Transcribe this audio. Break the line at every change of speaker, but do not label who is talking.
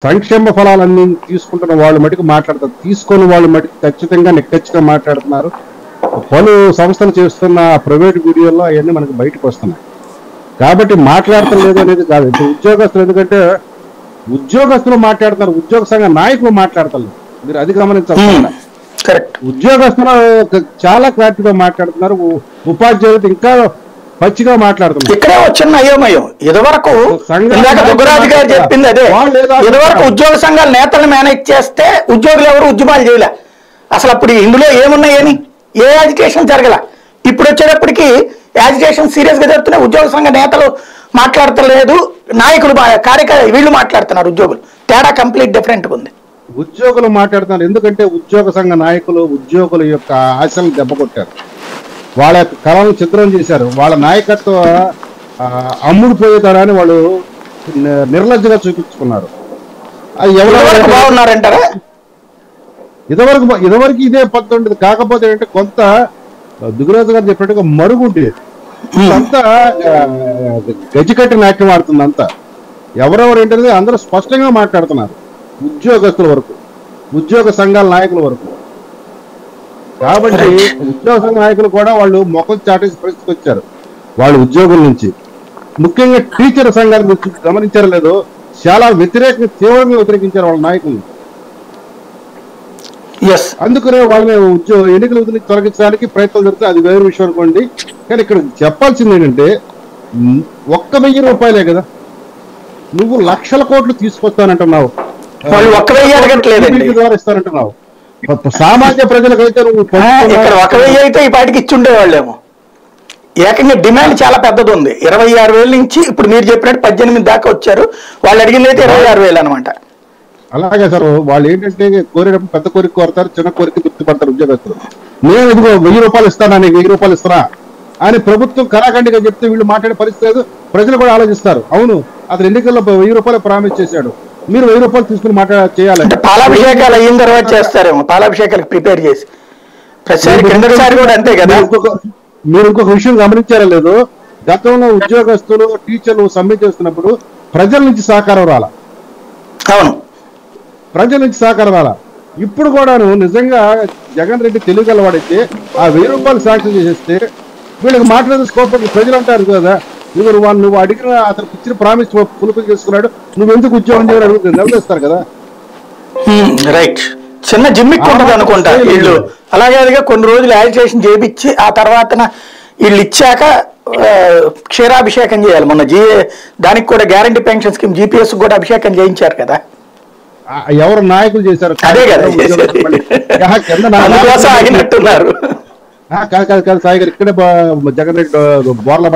సంక్షేమ ఫలాలన్నీ తీసుకుంటున్న వాళ్ళు మటుకు మాట్లాడతారు, తీసుకొని వాళ్ళు మటుకు ఖచ్చితంగా నిక్కచ్చిగా మాట్లాడుతున్నారు. పలు సంస్థలు చేస్తున్న ప్రైవేట్ వీడియోల్లో అవన్నీ మనకు బయటకు వస్తున్నాయి. కాబట్టి మాట్లాడటం లేదు అనేది కాదు. ఇప్పుడు ఉద్యోగస్తులు, ఎందుకంటే ఉద్యోగస్తులు మాట్లాడుతున్నారు, ఉద్యోగ సంఘ నాయకులు మాట్లాడతారు. మీరు అది గమనించాలి. ఉద్యోగస్తులు చాలా క్లారిటీగా మాట్లాడుతున్నారు, ఉపాధ్యాయులు ఇంకా పచ్చిగా మాట్లాడుతున్నారు.
ఇక్కడే వచ్చిన అయోమయం. ఇదివరకు దుగ్గరాజు గారు చెప్పింది అదే. ఇదివరకు ఉద్యోగ సంఘాల నేతలను మేనేజ్ చేస్తే ఉద్యోగులు ఎవరు ఉద్యమాలు చేయలే. అసలు అప్పుడు ఇందులో ఏమున్నాయని ఏ యాజిటేషన్ జరగల. ఇప్పుడు వచ్చేటప్పటికి యాజిటేషన్ సీరియస్ గా జరుగుతున్నాయి. ఉద్యోగ సంఘ నేతలు మాట్లాడతలేదు, నాయకులు వీళ్ళు మాట్లాడుతున్నారు. ఉద్యోగులు తేడా కంప్లీట్ డిఫరెంట్ ఉంది.
ఉద్యోగులు మాట్లాడుతున్నారు ఎందుకంటే ఉద్యోగ సంఘ నాయకులు ఉద్యోగుల యొక్క ఆశలను దెబ్బకొట్టారు, వాళ్ళ యొక్క కళలను చిత్రం చేశారు. వాళ్ళ నాయకత్వ అమ్ముడుపోయేతారని వాళ్ళు నిర్లజ్జగా చూపించుకున్నారు. అది ఎవరు
బాగున్నారంటారా?
ఇదివరకు ఇదే పద్ధతి ఉండేది. కాకపోతే ఏంటంటే కొంత దుగ్గరాజు గారు చెప్పినట్టుగా మరుగుండేది. అంతా గజికట్టి నాట్యం ఆడుతుంది. అంతా ఎవరెవరు ఏంటనేది అందరూ స్పష్టంగా మాట్లాడుతున్నారు, ఉద్యోగస్తుల వరకు, ఉద్యోగ సంఘాల నాయకుల వరకు. కాబట్టి ఉద్యోగ సంఘ నాయకులు కూడా వాళ్ళు మొక్కలు చాటేసి పరిస్థితికి వచ్చారు. వాళ్ళు ఉద్యోగుల నుంచి, ముఖ్యంగా టీచర్ సంఘాల గురించి గమనించారో లేదో, చాలా తీవ్రంగా వ్యతిరేకించారు వాళ్ళ నాయకులు. అందుకనే వాళ్ళని ఎన్నికల నుంచి తొలగించడానికి ప్రయత్నం జరుగుతుంది. అది వేరే విషయం అనుకోండి. కానీ ఇక్కడ చెప్పాల్సింది ఏంటంటే 1,000 రూపాయలే కదా, నువ్వు లక్షల కోట్లు తీసుకొస్తానంటున్నావు, ద్వారా ఇస్తానంటున్నావు. సామాన్య ప్రజలకైతే నువ్వు
1,000 అయితే ఈ పాటికి ఇచ్చి ఉండేవాళ్ళేమో. ఏకంగా డిమాండ్ చాలా పెద్దది ఉంది. 26,000 నుంచి ఇప్పుడు మీరు చెప్పినట్టు 18 దాకా వచ్చారు. వాళ్ళు అడిగింది అయితే 26,000 అనమాట.
అలాగే సార్, వాళ్ళు ఏంటంటే కోరేటప్పుడు పెద్ద కోరిక కోరతారు, చిన్న కోరిక తృప్తి పడతారు ఉద్యోగస్తులు. నేను ఇదిగో 1,000 రూపాయలు ఇస్తానా, నీకు 1,000 రూపాయలు ఇస్తానా అని ప్రభుత్వం కరాఖండిగా చెప్తే వీళ్ళు మాట్లాడే పరిస్థితి లేదు. ప్రజలు కూడా ఆలోచిస్తారు, అవును అతను ఎన్నికల్లో 1,000 రూపాయలు ప్రామిస్ చేశాడు, మీరు 1,000 రూపాయలు తీసుకుని చేయాలి.
పాలాభిషేకాలు అయిన తర్వాత చేస్తారేమో, పాలాభిషేకాలకు ప్రిపేర్ చేసి. కూడా అంతే కదా.
మీరు ఇంకొక విషయం గమనించారా లేదు, గతంలో ఉద్యోగస్తులు టీచర్లు సమ్మె చేస్తున్నప్పుడు ప్రజల నుంచి సహకారం రాలా.
అవును,
ప్రజల నుంచి సహకారం రాలా. ఇప్పుడు కూడాను నిజంగా జగన్ రెడ్డి తెలియగలవాడైతే ఆ 1,000 రూపాయలు శాంక్షన్ చేసేస్తే వీళ్ళకి మాట్లాడే స్కోప్. ప్రజలు అంటారు కదా, నువ్వు అడిగిన అతను ఇచ్చిన ప్రామిస్ ఫుల్ఫిల్ చేసుకున్నాడు, నువ్వు ఎందుకు ఉద్యోగం చేయాలని అడుగుతుంది, నిలదీస్తారు కదా.
రైట్, చిన్న జిమ్మిక్ ఉంటుంది అనుకుంటా వీళ్ళు. అలాగే కొన్ని రోజులు యాజిటేషన్ చేయించి ఆ తర్వాత వీళ్ళు ఇచ్చాక క్షీరాభిషేకం చేయాలి. మొన్న దానికి కూడా గ్యారంటీ పెన్షన్ స్కీమ్ జీపీఎస్ కూడా అభిషేకం చేయించారు కదా.
ఎవరు నాయకులు చేశారు?
అదే కదా, ఆగినట్టున్నారు.
కాదు సాయి గారు, ఇక్కడే జగన్ రెడ్డి బోర్ల